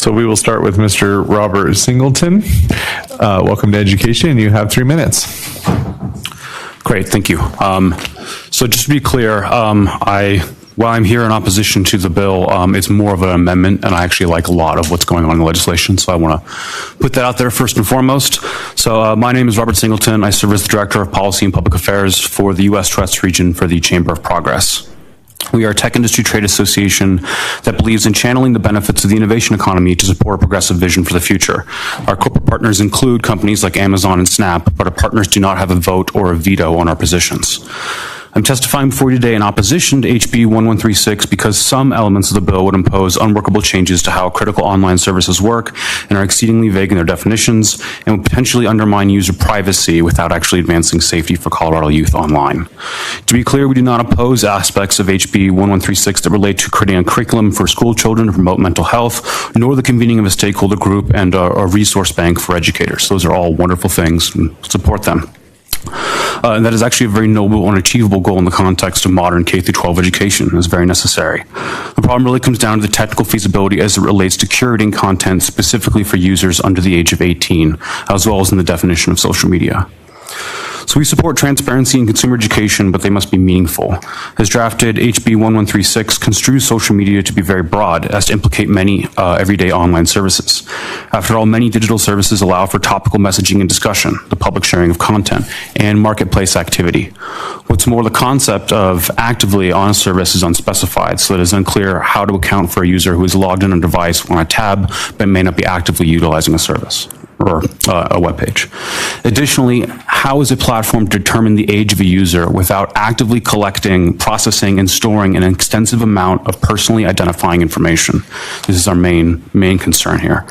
So we will start with Mr. Robert Singleton. Welcome to education, and you have 3 minutes. Great, thank you. So just to be clear, while I'm here in opposition to the bill, it's more of an amendment, and I actually like a lot of what's going on in the legislation, so I want to put that out there first and foremost. So my name is Robert Singleton. I serve as the Director of Policy and Public Affairs for the U.S. West region for the Chamber of Progress. We are a tech industry trade association that believes in channeling the benefits of the innovation economy to support a progressive vision for the future. Our corporate partners include companies like Amazon and Snap, but our partners do not have a vote or a veto on our positions. I'm testifying before you today in opposition to HB 1136 because some elements of the bill would impose unworkable changes to how critical online services work and are exceedingly vague in their definitions and would potentially undermine user privacy without actually advancing safety for Colorado youth online. To be clear, we do not oppose aspects of HB 1136 that relate to creating a curriculum for school children to promote mental health, nor the convening of a stakeholder group and a resource bank for educators. Those are all wonderful things, and support them. And that is actually a very noble and achievable goal in the context of modern K-12 education. It is very necessary. The problem really comes down to the technical feasibility as it relates to curating content specifically for users under the age of 18, as well as in the definition of social media. So we support transparency in consumer education, but they must be meaningful. As drafted, HB 1136 construes social media to be very broad as to implicate many everyday online services. After all, many digital services allow for topical messaging and discussion, the public sharing of content, and marketplace activity. What's more, the concept of actively on a service is unspecified, so it is unclear how to account for a user who is logged in on a device on a tab but may not be actively utilizing a service or a web page. Additionally, how is a platform to determine the age of a user without actively collecting, processing, and storing an extensive amount of personally identifying information? This is our main concern here.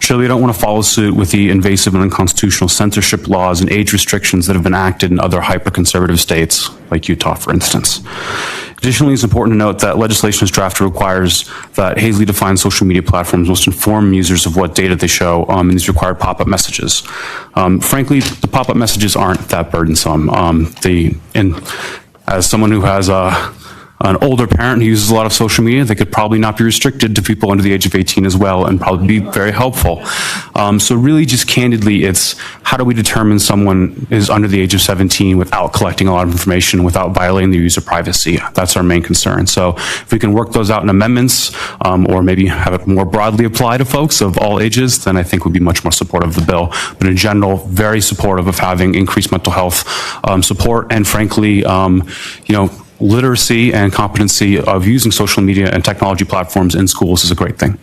Surely we don't want to follow suit with the invasive and unconstitutional censorship laws and age restrictions that have been acted in other hyper-conservative states, like Utah, for instance. Additionally, it's important to note that legislation as drafted requires that Hazley defines social media platforms must inform users of what data they show in these required pop-up messages. Frankly, the pop-up messages aren't that burdensome. As someone who has an older parent who uses a lot of social media, they could probably not be restricted to people under the age of 18 as well and probably be very helpful. So really just candidly, it's how do we determine someone is under the age of 17 without collecting a lot of information, without violating the user privacy? That's our main concern. So if we can work those out in amendments or maybe have it more broadly apply to folks of all ages, then I think we'd be much more supportive of the bill. But in general, very supportive of having increased mental health support and frankly, literacy and competency of using social media and technology platforms in schools is a great thing.